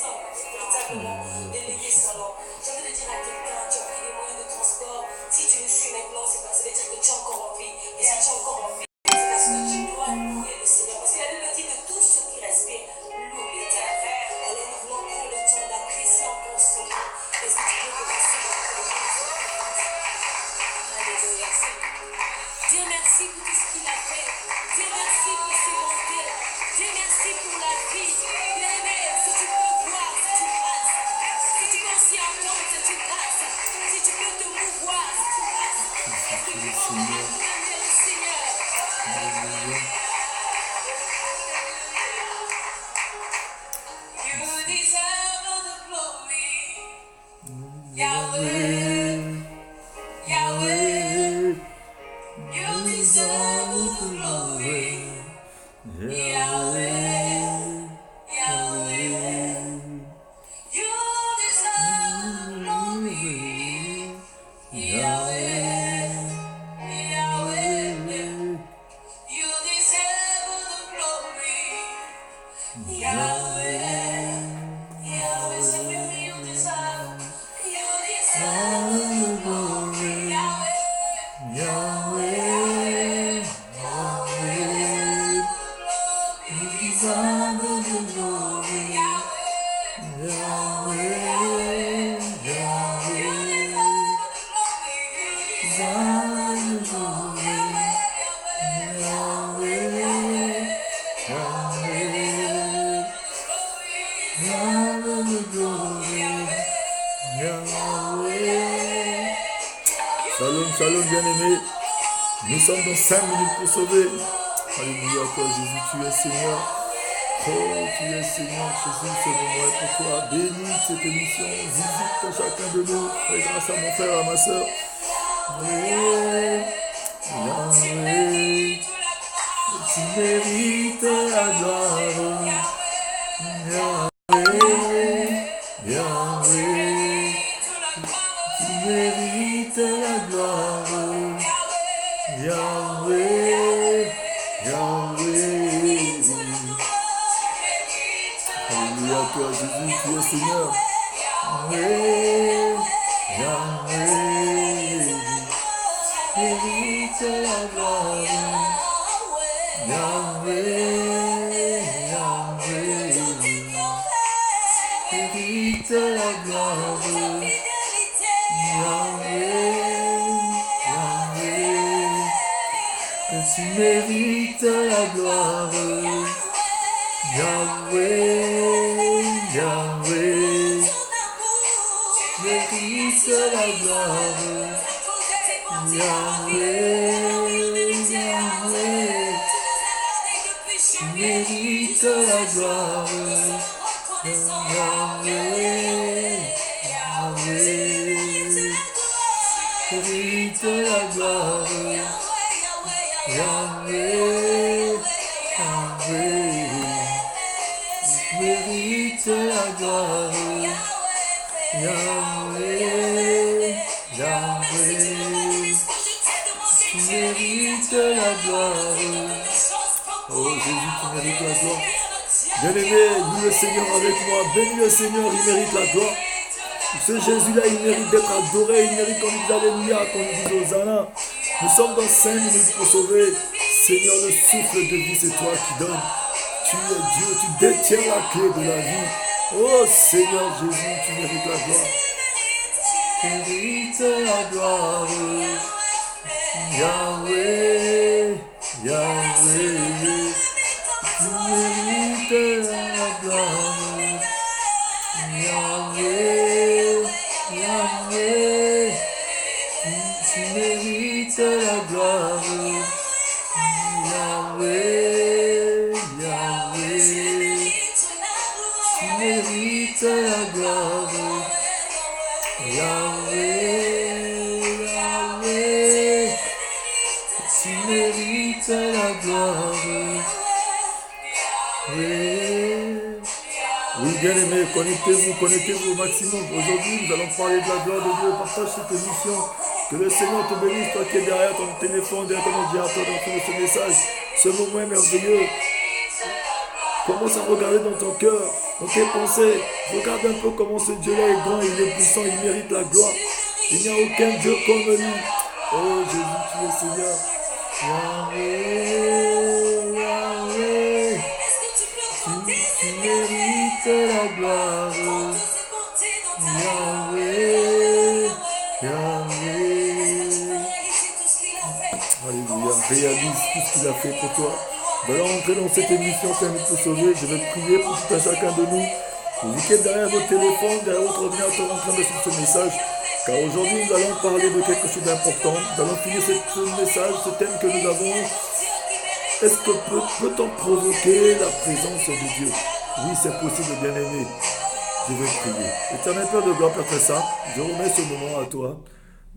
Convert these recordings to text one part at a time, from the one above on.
Alléluia, Père Jésus. J'ai envie de dire à quelqu'un, tu as pris les moyens de transport. Si tu me suis maintenant, c'est parce que ça veut dire que tu es encore en vie. Et si tu es encore en vie, c'est parce que tu dois louer le Seigneur. Parce que la Bible dit que tout ce qui respire loue l'Éternel. Alors nous voulons prendre le temps d'apprécier encore son nom. Est-ce que tu peux commencer à Alléluia, Seigneur. Dieu merci pour tout ce qu'il a fait. Dieu merci pour ses bontés. Dieu merci pour la vie. Bien-aimé, si tu peux voir, si tu passes. Si tu peux aussi entendre, si tu passes. Si tu peux te mouvoir, si tu passes. Est-ce que tu peux Seigneur. acclamer le Seigneur? Alléluia. You deserve all the glory. Yahweh, Yahweh, you deserve deserve the the glory. glory. Yahweh, Yahweh, Yahweh, you deserve the glory. Yahweh, Yahweh, you deserve the glory. Yahweh, Yahweh, c'est lui you deserve. You deserve the glory. Yahweh, Yahweh, Yahweh, you deserve the glory. Yahweh, Yahweh, Yahweh, deserve the glory. Yahweh, Yahweh, the glory. Yahweh. Shalom, shalom, bien-aimés. Nous sommes dans 5 minutes pour sauver. Alléluia, toi Jésus, tu es Seigneur. Oh, tu es Seigneur, Jésus, ce moment est pour toi. Bénis cette émission, visite chacun de nous. Fais grâce à mon frère, à ma soeur. Yahweh, Yahweh, tu mérites la gloire. Yahweh, Yahweh, tu mérites la gloire. Yahweh, Yahweh. Alléluia, toi Jésus, tu es Seigneur. Yahweh, Yahweh, mérite la gloire. Yahweh, Yahweh, mérite la gloire. Yahweh, Yahweh, que tu mérites la gloire. Yahweh, Yahweh, mérite la gloire. Yahweh, Yahweh, mérite la gloire. Yahweh, Yahweh, mérite la gloire. Yahweh, Yahweh, mérite la gloire. Yahweh, Yahweh, tu mérites la gloire. Oh Jésus, tu mérites la gloire. Bien-aimé, loue le Seigneur avec moi. Bénis le Seigneur, il mérite la gloire. Ce Jésus-là, il mérite d'être adoré. Il mérite qu'on dise Alléluia, qu'on dise Hosanna. Nous sommes dans 5 minutes pour sauver. Seigneur, le souffle de vie, c'est toi qui donnes. Tu es Dieu, tu détiens la clé de la vie. Oh Seigneur Jésus, tu mérites la gloire. Tu mérites la gloire. Yahweh, Yahweh, tu mérites la gloire. Yahweh, Yahweh, tu mérites la gloire. Yahweh, Yahweh, tu mérites la gloire. Yahweh, Yahweh, tu mérites la gloire. Oui, bien-aimés, connectez-vous au maximum. Aujourd'hui, nous allons parler de la gloire de Dieu. Partage cette émission. Que le Seigneur te bénisse, toi qui es derrière ton téléphone, derrière ton ordinateur, dans ce message. Ce moment est merveilleux. Commence à regarder dans ton cœur. dans tes pensées. Regarde un peu comment ce Dieu-là est grand, il est puissant, il mérite la gloire. Il n'y a aucun Dieu comme lui. Oh Jésus, tu es Seigneur. Yahweh, Yahweh, tu mérites la gloire. Yahweh, Yahweh. Alléluia. Réalise tout ce qu'il a fait pour toi. Nous allons entrer dans cette émission, c'est un pour sauver. Je vais prier pour tout un chacun de nous. Vous qui êtes derrière votre téléphone, derrière votre ordinateur en train de suivre ce message. Car aujourd'hui, nous allons parler de quelque chose d'important. Nous allons finir ce message, ce thème que nous avons. Est-ce que peut-on provoquer la présence de Dieu? Oui, c'est possible, bien-aimé. Je vais prier. Éternel Père de gloire, Père très saint, je remets ce moment à toi.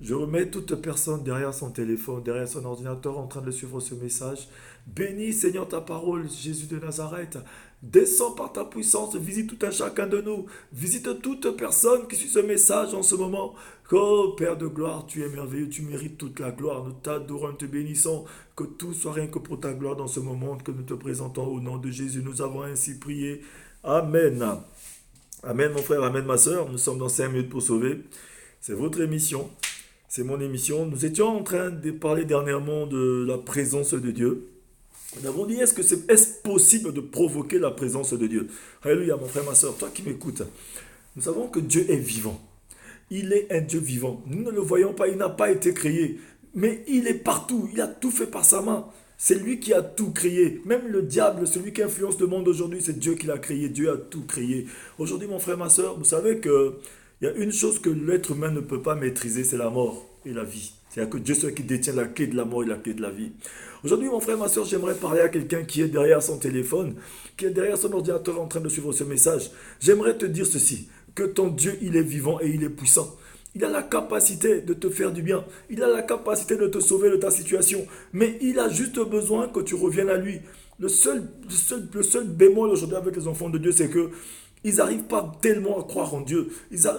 Je remets toute personne derrière son téléphone, derrière son ordinateur en train de suivre ce message. Bénis, Seigneur, ta parole, Jésus de Nazareth. Descends par ta puissance, visite tout un chacun de nous. Visite toute personne qui suit ce message en ce moment. Oh, Père de gloire, tu es merveilleux, tu mérites toute la gloire. Nous t'adorons, nous te bénissons. Que tout soit rien que pour ta gloire dans ce moment que nous te présentons au nom de Jésus. Nous avons ainsi prié. Amen. Amen, mon frère, amen, ma soeur. Nous sommes dans 5 minutes pour sauver. C'est votre émission. C'est mon émission. Nous étions en train de parler dernièrement de la présence de Dieu. Nous avons dit, est-ce possible de provoquer la présence de Dieu? Alléluia, mon frère, ma soeur, toi qui m'écoutes. Nous savons que Dieu est vivant. Il est un Dieu vivant. Nous ne le voyons pas, il n'a pas été créé. Mais il est partout, il a tout fait par sa main. C'est lui qui a tout créé. Même le diable, celui qui influence le monde aujourd'hui, c'est Dieu qui l'a créé. Dieu a tout créé. Aujourd'hui, mon frère, ma soeur, vous savez que il y a une chose que l'être humain ne peut pas maîtriser, c'est la mort et la vie. C'est-à-dire que Dieu seul qui détient la clé de la mort et la clé de la vie. Aujourd'hui, mon frère, ma soeur, j'aimerais parler à quelqu'un qui est derrière son téléphone, qui est derrière son ordinateur en train de suivre ce message. J'aimerais te dire ceci, que ton Dieu, il est vivant et il est puissant. Il a la capacité de te faire du bien. Il a la capacité de te sauver de ta situation. Mais il a juste besoin que tu reviennes à lui. Le seul bémol aujourd'hui avec les enfants de Dieu, c'est que ils n'arrivent pas tellement à croire en Dieu.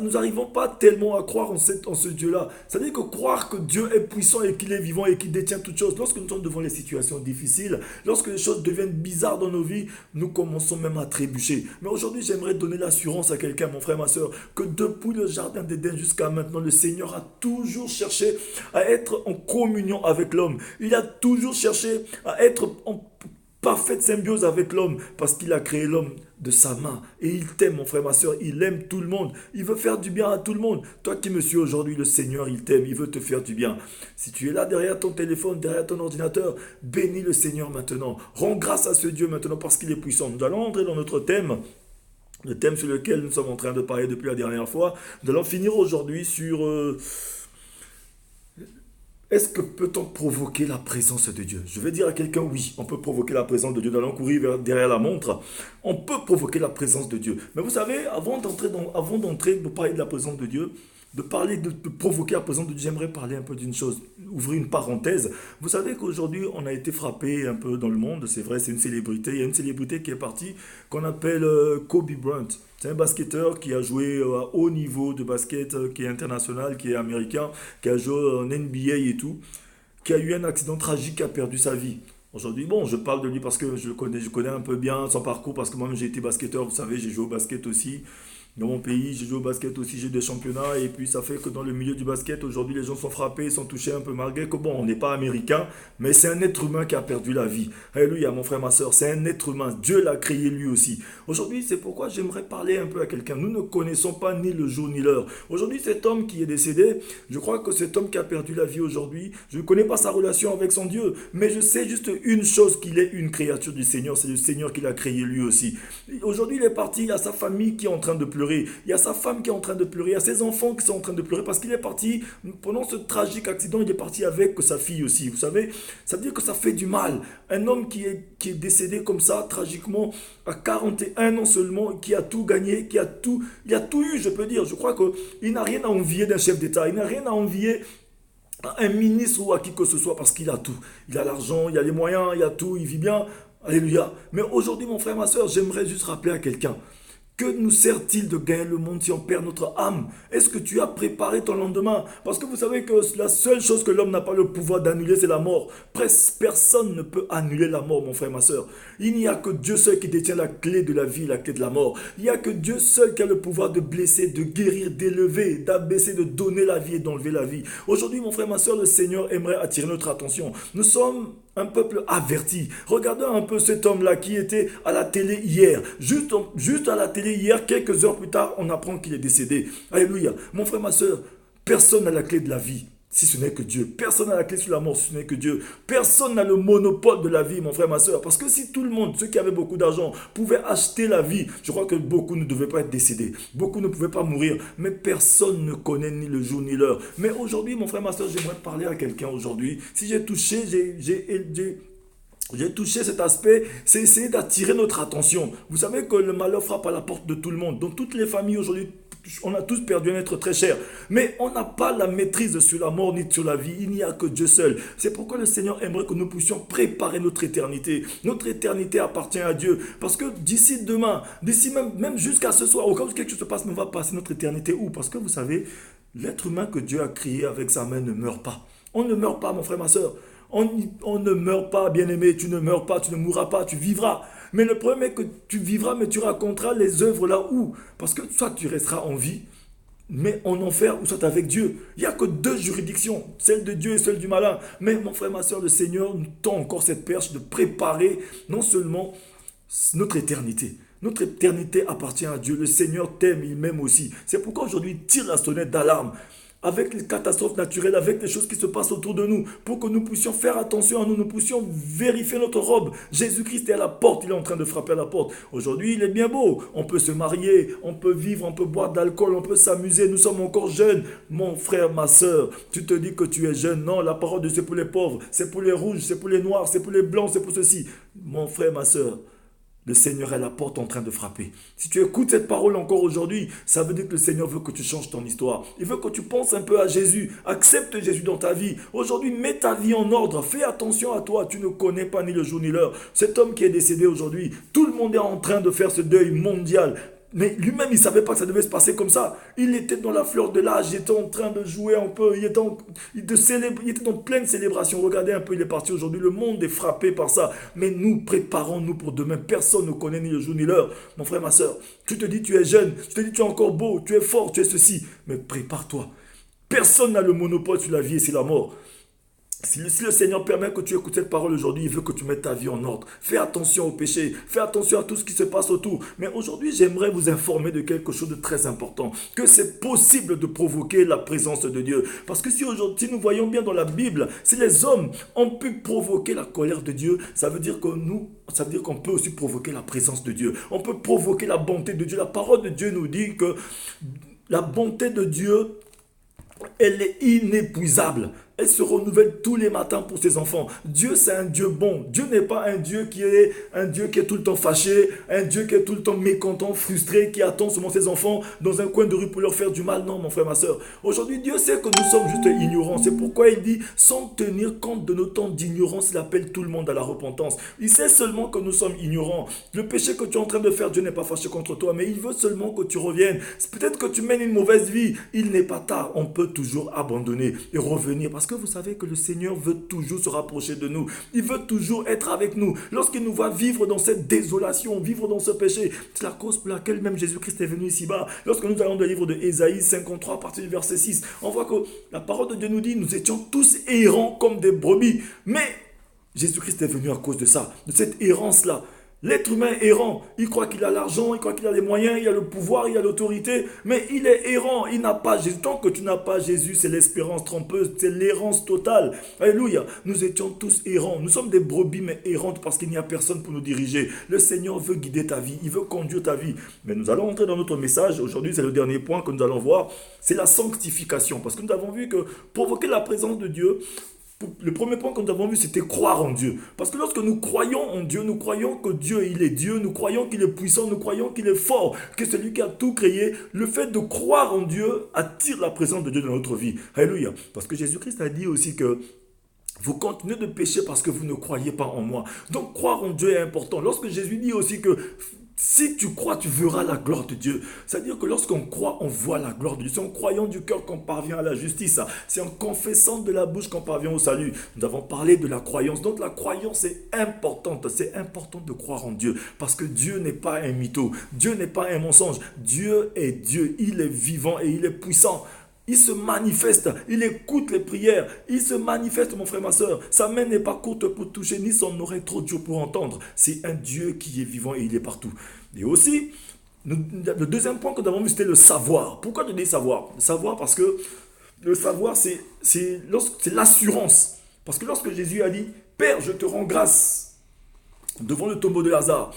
Nous n'arrivons pas tellement à croire en ce Dieu-là. C'est-à-dire que croire que Dieu est puissant et qu'il est vivant et qu'il détient toutes choses. Lorsque nous sommes devant les situations difficiles, lorsque les choses deviennent bizarres dans nos vies, nous commençons même à trébucher. Mais aujourd'hui, j'aimerais donner l'assurance à quelqu'un, mon frère, ma soeur, que depuis le jardin d'Éden jusqu'à maintenant, le Seigneur a toujours cherché à être en communion avec l'homme. Il a toujours cherché à être en parfaite symbiose avec l'homme parce qu'il a créé l'homme de sa main et il t'aime, mon frère, ma soeur. Il aime tout le monde, il veut faire du bien à tout le monde. Toi qui me suis aujourd'hui, le Seigneur, il t'aime, il veut te faire du bien. Si tu es là derrière ton téléphone, derrière ton ordinateur, bénis le Seigneur maintenant, rends grâce à ce Dieu maintenant parce qu'il est puissant. Nous allons entrer dans notre thème, le thème sur lequel nous sommes en train de parler depuis la dernière fois. Nous allons finir aujourd'hui sur est-ce que peut-on provoquer la présence de Dieu? Je vais dire à quelqu'un, oui, on peut provoquer la présence de Dieu. Nous allons courir derrière la montre. On peut provoquer la présence de Dieu. Mais vous savez, avant d'entrer, de parler de la présence de Dieu, de provoquer la présence de Dieu, j'aimerais parler un peu d'une chose, ouvrir une parenthèse. Vous savez qu'aujourd'hui, on a été frappé un peu dans le monde, c'est vrai, c'est une célébrité. Il y a une célébrité qui est partie, qu'on appelle Kobe Bryant. C'est un basketteur qui a joué à haut niveau de basket, qui est international, qui est américain, qui a joué en NBA et tout, qui a eu un accident tragique, qui a perdu sa vie. Aujourd'hui, bon, je parle de lui parce que je connais un peu bien son parcours, parce que moi-même j'ai été basketteur, vous savez, j'ai joué au basket aussi. Dans mon pays, j'ai joué au basket aussi, j'ai des championnats, et puis ça fait que dans le milieu du basket, aujourd'hui, les gens sont frappés, sont touchés un peu, malgré que bon, on n'est pas américain, mais c'est un être humain qui a perdu la vie. Alléluia, mon frère, ma soeur, c'est un être humain. Dieu l'a créé lui aussi. Aujourd'hui, c'est pourquoi j'aimerais parler un peu à quelqu'un. Nous ne connaissons pas ni le jour ni l'heure. Aujourd'hui, cet homme qui est décédé, je crois que cet homme qui a perdu la vie aujourd'hui, je ne connais pas sa relation avec son Dieu, mais je sais juste une chose, qu'il est une créature du Seigneur, c'est le Seigneur qui l'a créé lui aussi. Aujourd'hui, il est parti, il y a sa famille qui est en train de pleurer. Il y a sa femme qui est en train de pleurer, il y a ses enfants qui sont en train de pleurer parce qu'il est parti, pendant ce tragique accident, il est parti avec sa fille aussi. Vous savez, ça veut dire que ça fait du mal. Un homme qui est décédé comme ça, tragiquement, à 41 ans seulement, qui a tout gagné, il a tout eu, je peux dire. Je crois qu'il n'a rien à envier d'un chef d'État, il n'a rien à envier à un ministre ou à qui que ce soit parce qu'il a tout. Il a l'argent, il a les moyens, il a tout, il vit bien. Alléluia. Mais aujourd'hui, mon frère, ma soeur, j'aimerais juste rappeler à quelqu'un Que nous sert-il de gagner le monde si on perd notre âme? Est-ce que tu as préparé ton lendemain? Parce que vous savez que la seule chose que l'homme n'a pas le pouvoir d'annuler, c'est la mort. Presque personne ne peut annuler la mort, mon frère, ma soeur. Il n'y a que Dieu seul qui détient la clé de la vie, la clé de la mort. Il n'y a que Dieu seul qui a le pouvoir de blesser, de guérir, d'élever, d'abaisser, de donner la vie et d'enlever la vie. Aujourd'hui, mon frère, ma soeur, le Seigneur aimerait attirer notre attention. Nous sommes un peuple averti. Regardez un peu cet homme-là qui était à la télé hier. Juste à la télé hier, quelques heures plus tard, on apprend qu'il est décédé. Alléluia. Mon frère, ma soeur, personne n'a la clé de la vie, si ce n'est que Dieu. Personne n'a la clé sur la mort, si ce n'est que Dieu. Personne n'a le monopole de la vie, mon frère, ma soeur. Parce que si tout le monde, ceux qui avaient beaucoup d'argent, pouvaient acheter la vie, je crois que beaucoup ne devaient pas être décédés. Beaucoup ne pouvaient pas mourir. Mais personne ne connaît ni le jour ni l'heure. Mais aujourd'hui, mon frère, ma soeur, j'aimerais parler à quelqu'un aujourd'hui. Si j'ai touché, j'ai touché cet aspect, c'est essayer d'attirer notre attention. Vous savez que le malheur frappe à la porte de tout le monde. Dans toutes les familles aujourd'hui, on a tous perdu un être très cher. Mais on n'a pas la maîtrise sur la mort ni sur la vie. Il n'y a que Dieu seul. C'est pourquoi le Seigneur aimerait que nous puissions préparer notre éternité. Notre éternité appartient à Dieu. Parce que d'ici demain, d'ici même jusqu'à ce soir, au cas où quelque chose se passe, on va passer notre éternité où? Parce que vous savez, l'être humain que Dieu a créé avec sa main ne meurt pas. On ne meurt pas, mon frère, ma soeur. On ne meurt pas, bien-aimé, tu ne meurs pas, tu ne mourras pas, tu vivras. Mais le problème est que tu vivras, mais tu raconteras les œuvres là où? Parce que soit tu resteras en vie, mais en enfer, ou soit avec Dieu. Il n'y a que deux juridictions, celle de Dieu et celle du malin. Mais mon frère, ma soeur, le Seigneur nous tend encore cette perche de préparer non seulement notre éternité. Notre éternité appartient à Dieu. Le Seigneur t'aime, il m'aime aussi. C'est pourquoi aujourd'hui, il tire la sonnette d'alarme. Avec les catastrophes naturelles, avec les choses qui se passent autour de nous, pour que nous puissions faire attention à nous, nous puissions vérifier notre robe. Jésus-Christ est à la porte, il est en train de frapper à la porte. Aujourd'hui, il est bien beau, on peut se marier, on peut vivre, on peut boire de l'alcool, on peut s'amuser, nous sommes encore jeunes. Mon frère, ma soeur, tu te dis que tu es jeune. Non, la parole de Dieu c'est pour les pauvres, c'est pour les rouges, c'est pour les noirs, c'est pour les blancs, c'est pour ceci. Mon frère, ma soeur, le Seigneur est à la porte en train de frapper. Si tu écoutes cette parole encore aujourd'hui, ça veut dire que le Seigneur veut que tu changes ton histoire. Il veut que tu penses un peu à Jésus. Accepte Jésus dans ta vie. Aujourd'hui, mets ta vie en ordre. Fais attention à toi. Tu ne connais pas ni le jour ni l'heure. Cet homme qui est décédé aujourd'hui, tout le monde est en train de faire ce deuil mondial. Mais lui-même, il ne savait pas que ça devait se passer comme ça. Il était dans la fleur de l'âge, il était en train de jouer un peu, il était dans pleine célébration. Regardez un peu, il est parti aujourd'hui. Le monde est frappé par ça. Mais nous, préparons-nous pour demain. Personne ne connaît ni le jour ni l'heure. Mon frère, ma soeur, tu te dis tu es jeune, tu te dis tu es encore beau, tu es fort, tu es ceci. Mais prépare-toi. Personne n'a le monopole sur la vie et sur la mort. Si le Seigneur permet que tu écoutes cette parole aujourd'hui, il veut que tu mettes ta vie en ordre. Fais attention au péché, fais attention à tout ce qui se passe autour. Mais aujourd'hui, j'aimerais vous informer de quelque chose de très important. Que c'est possible de provoquer la présence de Dieu. Parce que si aujourd'hui, nous voyons bien dans la Bible, si les hommes ont pu provoquer la colère de Dieu, ça veut dire qu'on peut aussi provoquer la présence de Dieu. On peut provoquer la bonté de Dieu. La parole de Dieu nous dit que la bonté de Dieu, elle est inépuisable. Elle se renouvelle tous les matins pour ses enfants. Dieu, c'est un Dieu bon. Dieu n'est pas un Dieu qui est tout le temps fâché, un Dieu qui est tout le temps mécontent, frustré, qui attend seulement ses enfants dans un coin de rue pour leur faire du mal. Non, mon frère, ma soeur. Aujourd'hui, Dieu sait que nous sommes juste ignorants. C'est pourquoi il dit, sans tenir compte de nos temps d'ignorance, il appelle tout le monde à la repentance. Il sait seulement que nous sommes ignorants. Le péché que tu es en train de faire, Dieu n'est pas fâché contre toi, mais il veut seulement que tu reviennes. Peut-être que tu mènes une mauvaise vie. Il n'est pas tard. On peut toujours abandonner et revenir. Parce que vous savez que le Seigneur veut toujours se rapprocher de nous. Il veut toujours être avec nous. Lorsqu'il nous voit vivre dans cette désolation, vivre dans ce péché, c'est la cause pour laquelle même Jésus-Christ est venu ici-bas. Lorsque nous allons dans le livre de Ésaïe 53, à partir du verset 6, on voit que la parole de Dieu nous dit, nous étions tous errants comme des brebis. Mais Jésus-Christ est venu à cause de ça, de cette errance-là. L'être humain errant, il croit qu'il a l'argent, il croit qu'il a les moyens, il a le pouvoir, il a l'autorité, mais il est errant, il n'a pas Jésus. Tant que tu n'as pas Jésus, c'est l'espérance trompeuse, c'est l'errance totale. Alléluia, nous étions tous errants, nous sommes des brebis mais errantes parce qu'il n'y a personne pour nous diriger. Le Seigneur veut guider ta vie, il veut conduire ta vie. Mais nous allons entrer dans notre message, aujourd'hui c'est le dernier point que nous allons voir, c'est la sanctification. Parce que nous avons vu que provoquer la présence de Dieu, le premier point que nous avons vu, c'était croire en Dieu. Parce que lorsque nous croyons en Dieu, nous croyons que Dieu, il est Dieu, nous croyons qu'il est puissant, nous croyons qu'il est fort, que c'est lui qui a tout créé. Le fait de croire en Dieu attire la présence de Dieu dans notre vie. Alléluia. Parce que Jésus-Christ a dit aussi que vous continuez de pécher parce que vous ne croyez pas en moi. Donc croire en Dieu est important. Lorsque Jésus dit aussi que Si tu crois, tu verras la gloire de Dieu. C'est-à-dire que lorsqu'on croit, on voit la gloire de Dieu. C'est en croyant du cœur qu'on parvient à la justice. C'est en confessant de la bouche qu'on parvient au salut. Nous avons parlé de la croyance. Donc la croyance est importante. C'est important de croire en Dieu. Parce que Dieu n'est pas un mytho. Dieu n'est pas un mensonge. Dieu est Dieu. Il est vivant et il est puissant. Il se manifeste, il écoute les prières, il se manifeste, mon frère, ma soeur. Sa main n'est pas courte pour toucher, ni son oreille trop dure pour entendre. C'est un Dieu qui est vivant et il est partout. Et aussi, le deuxième point que nous avons vu, c'était le savoir. Pourquoi je dis savoir? Le savoir parce que le savoir, c'est l'assurance. Parce que lorsque Jésus a dit, Père, je te rends grâce devant le tombeau de Lazare,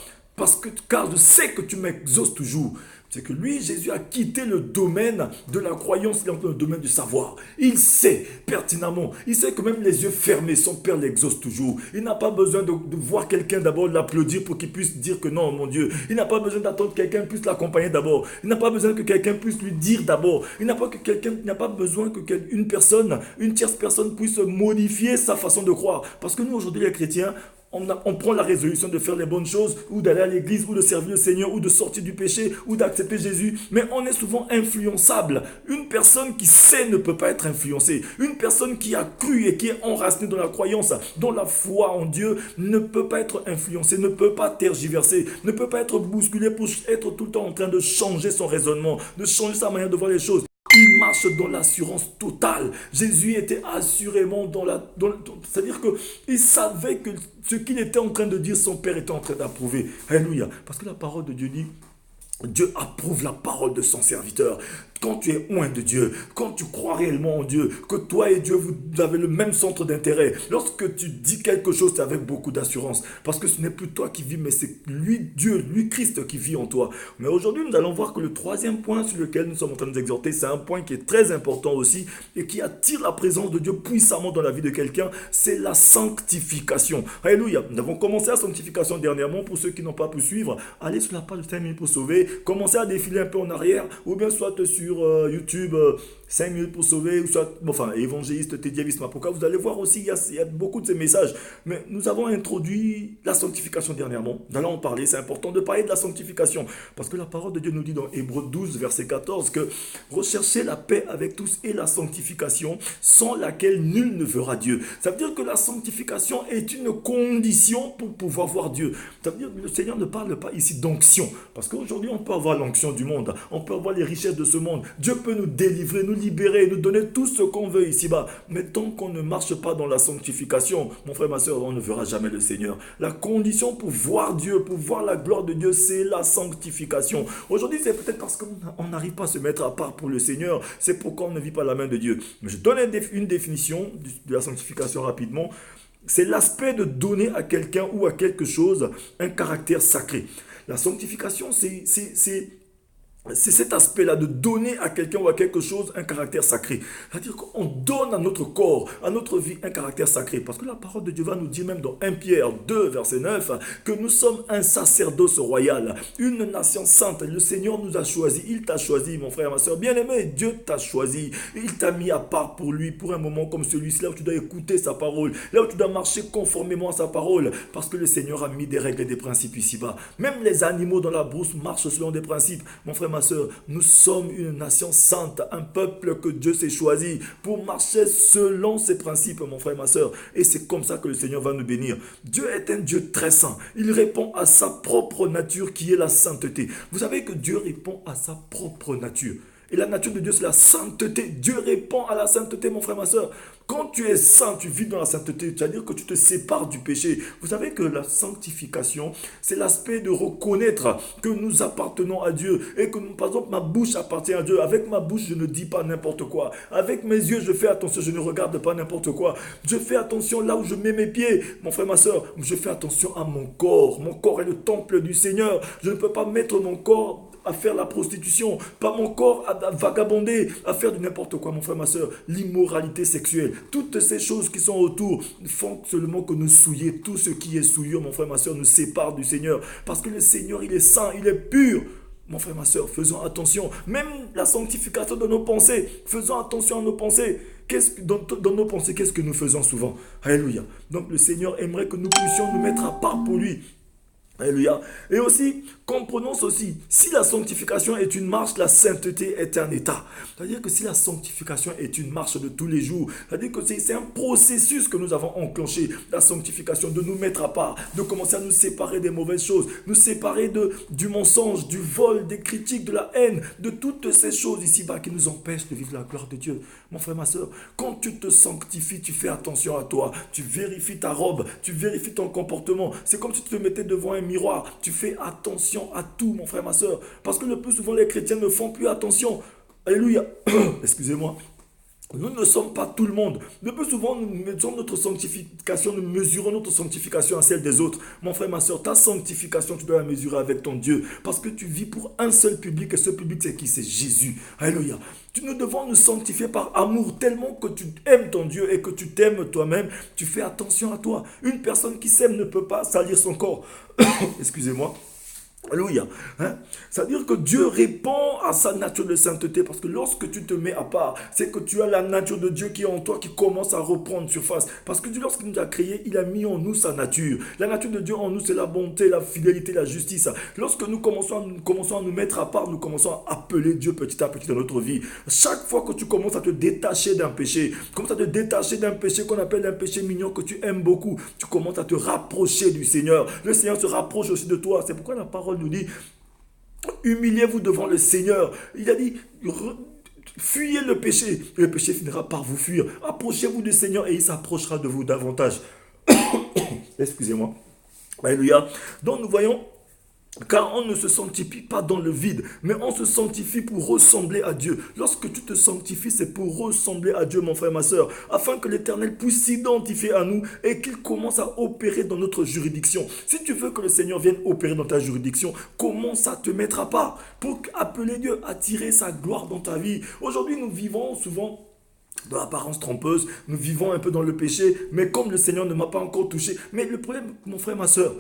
car je sais que tu m'exauces toujours. C'est que lui, Jésus a quitté le domaine de la croyance, il est dans le domaine du savoir. Il sait pertinemment, il sait que même les yeux fermés, son Père l'exauce toujours. Il n'a pas besoin de voir quelqu'un d'abord l'applaudir pour qu'il puisse dire que non, mon Dieu. Il n'a pas besoin d'attendre que quelqu'un puisse l'accompagner d'abord. Il n'a pas besoin que quelqu'un puisse lui dire d'abord. Il n'a pas besoin que une tierce personne puisse modifier sa façon de croire. Parce que nous, aujourd'hui, les chrétiens, on prend la résolution de faire les bonnes choses, ou d'aller à l'église, ou de servir le Seigneur, ou de sortir du péché, ou d'accepter Jésus. Mais on est souvent influençable. Une personne qui sait ne peut pas être influencée. Une personne qui a cru et qui est enracinée dans la croyance, dans la foi en Dieu, ne peut pas être influencée, ne peut pas tergiverser, ne peut pas être bousculée pour être tout le temps en train de changer son raisonnement, de changer sa manière de voir les choses. Il marche dans l'assurance totale. Jésus était assurément c'est-à-dire qu'il savait que ce qu'il était en train de dire, son Père était en train d'approuver. Alléluia. Parce que la parole de Dieu dit, Dieu approuve la parole de son serviteur. Quand tu es loin de Dieu, quand tu crois réellement en Dieu, que toi et Dieu, vous avez le même centre d'intérêt, lorsque tu dis quelque chose, c'est avec beaucoup d'assurance. Parce que ce n'est plus toi qui vis, mais c'est lui, Dieu, lui, Christ qui vit en toi. Mais aujourd'hui, nous allons voir que le troisième point sur lequel nous sommes en train de nous exhorter, c'est un point qui est très important aussi et qui attire la présence de Dieu puissamment dans la vie de quelqu'un, c'est la sanctification. Alléluia. Nous avons commencé la sanctification dernièrement. Pour ceux qui n'ont pas pu suivre, allez sur la page de 5 minutes pour sauver, commencez à défiler un peu en arrière, ou bien soit sur YouTube, 5 minutes pour sauver, ou soit, évangéliste Teddy Avisma. Pourquoi vous allez voir aussi, il y a beaucoup de ces messages. Mais nous avons introduit la sanctification dernièrement. Nous allons en parler, c'est important de parler de la sanctification. Parce que la parole de Dieu nous dit dans Hébreux 12, verset 14, que recherchez la paix avec tous et la sanctification, sans laquelle nul ne verra Dieu. Ça veut dire que la sanctification est une condition pour pouvoir voir Dieu. Ça veut dire que le Seigneur ne parle pas ici d'onction. Parce qu'aujourd'hui, on peut avoir l'onction du monde, on peut avoir les richesses de ce monde. Dieu peut nous délivrer, nous libérer, nous donner tout ce qu'on veut ici-bas. Mais tant qu'on ne marche pas dans la sanctification, mon frère, ma soeur, on ne verra jamais le Seigneur. La condition pour voir Dieu, pour voir la gloire de Dieu, c'est la sanctification. Aujourd'hui, c'est peut-être parce qu'on n'arrive pas à se mettre à part pour le Seigneur. C'est pourquoi on ne vit pas la main de Dieu. Mais je donne une définition de la sanctification rapidement. C'est l'aspect de donner à quelqu'un ou à quelque chose un caractère sacré. La sanctification, c'est cet aspect-là de donner à quelqu'un ou à quelque chose un caractère sacré. C'est-à-dire qu'on donne à notre corps, à notre vie, un caractère sacré. Parce que la parole de Dieu va nous dire même dans 1 Pierre 2, verset 9, que nous sommes un sacerdoce royal, une nation sainte. Le Seigneur nous a choisis. Il t'a choisi, mon frère, ma soeur. Bien-aimé, Dieu t'a choisi. Il t'a mis à part pour lui, pour un moment comme celui-ci, là où tu dois écouter sa parole, là où tu dois marcher conformément à sa parole. Parce que le Seigneur a mis des règles et des principes ici-bas. Même les animaux dans la brousse marchent selon des principes. Mon frère, ma soeur, nous sommes une nation sainte, un peuple que Dieu s'est choisi pour marcher selon ses principes, mon frère, ma soeur. Et c'est comme ça que le Seigneur va nous bénir. Dieu est un Dieu très saint. Il répond à sa propre nature qui est la sainteté. Vous savez que Dieu répond à sa propre nature. Et la nature de Dieu, c'est la sainteté. Dieu répond à la sainteté, mon frère, ma soeur. Quand tu es saint, tu vis dans la sainteté, c'est-à-dire que tu te sépares du péché. Vous savez que la sanctification, c'est l'aspect de reconnaître que nous appartenons à Dieu. Et que, par exemple, ma bouche appartient à Dieu. Avec ma bouche, je ne dis pas n'importe quoi. Avec mes yeux, je fais attention, je ne regarde pas n'importe quoi. Je fais attention là où je mets mes pieds. Mon frère, ma soeur, je fais attention à mon corps. Mon corps est le temple du Seigneur. Je ne peux pas mettre mon corps à faire la prostitution, pas mon corps à vagabonder, à faire du n'importe quoi, mon frère, ma soeur, l'immoralité sexuelle, toutes ces choses qui sont autour font seulement que nous souiller. Tout ce qui est souillure, mon frère, ma soeur, nous sépare du Seigneur, parce que le Seigneur, il est saint, il est pur. Mon frère, ma soeur, faisons attention, même la sanctification de nos pensées, faisons attention à nos pensées. Dans nos pensées, qu'est-ce que nous faisons souvent? Alléluia. Donc le Seigneur aimerait que nous puissions nous mettre à part pour lui. Alléluia. Et aussi, comprenons ceci. Si la sanctification est une marche, la sainteté est un état. C'est-à-dire que si la sanctification est une marche de tous les jours, c'est-à-dire que c'est un processus que nous avons enclenché, la sanctification, de nous mettre à part, de commencer à nous séparer des mauvaises choses, nous séparer du mensonge, du vol, des critiques, de la haine, de toutes ces choses ici-bas qui nous empêchent de vivre la gloire de Dieu. Mon frère, ma soeur, quand tu te sanctifies, tu fais attention à toi, tu vérifies ta robe, tu vérifies ton comportement. C'est comme si tu te mettais devant un miroir. Tu fais attention à tout, mon frère, ma soeur. Parce que le plus souvent, les chrétiens ne font plus attention. Alléluia. Excusez-moi. Nous ne sommes pas tout le monde. Le plus souvent, nous mettons notre sanctification, nous mesurons notre sanctification à celle des autres. Mon frère, ma soeur, ta sanctification, tu dois la mesurer avec ton Dieu. Parce que tu vis pour un seul public, et ce public, c'est qui? C'est Jésus. Alléluia. Nous devons nous sanctifier par amour, tellement que tu aimes ton Dieu et que tu t'aimes toi-même. Tu fais attention à toi. Une personne qui s'aime ne peut pas salir son corps. Excusez-moi. Alléluia. Hein? C'est-à-dire que Dieu répond à sa nature de sainteté, parce que lorsque tu te mets à part, c'est que tu as la nature de Dieu qui est en toi, qui commence à reprendre surface. Parce que Dieu, lorsqu'il nous a créés, il a mis en nous sa nature. La nature de Dieu en nous, c'est la bonté, la fidélité, la justice. Lorsque nous commençons à nous mettre à part, nous commençons à appeler Dieu petit à petit dans notre vie. Chaque fois que tu commences à te détacher d'un péché, commences à te détacher d'un péché qu'on appelle un péché mignon que tu aimes beaucoup, tu commences à te rapprocher du Seigneur. Le Seigneur se rapproche aussi de toi. C'est pourquoi la parole nous dit: humiliez-vous devant le Seigneur. Il a dit: fuyez le péché, et le péché finira par vous fuir. Approchez-vous du Seigneur et il s'approchera de vous davantage. Excusez-moi. Alléluia. Donc nous voyons, car on ne se sanctifie pas dans le vide, mais on se sanctifie pour ressembler à Dieu. Lorsque tu te sanctifies, c'est pour ressembler à Dieu, mon frère, ma soeur, afin que l'Éternel puisse s'identifier à nous et qu'il commence à opérer dans notre juridiction. Si tu veux que le Seigneur vienne opérer dans ta juridiction, commence à te mettre à part pour appeler Dieu, attirer sa gloire dans ta vie. Aujourd'hui, nous vivons souvent dans l'apparence trompeuse, nous vivons un peu dans le péché, mais comme le Seigneur ne m'a pas encore touché. Mais le problème, mon frère, ma soeur,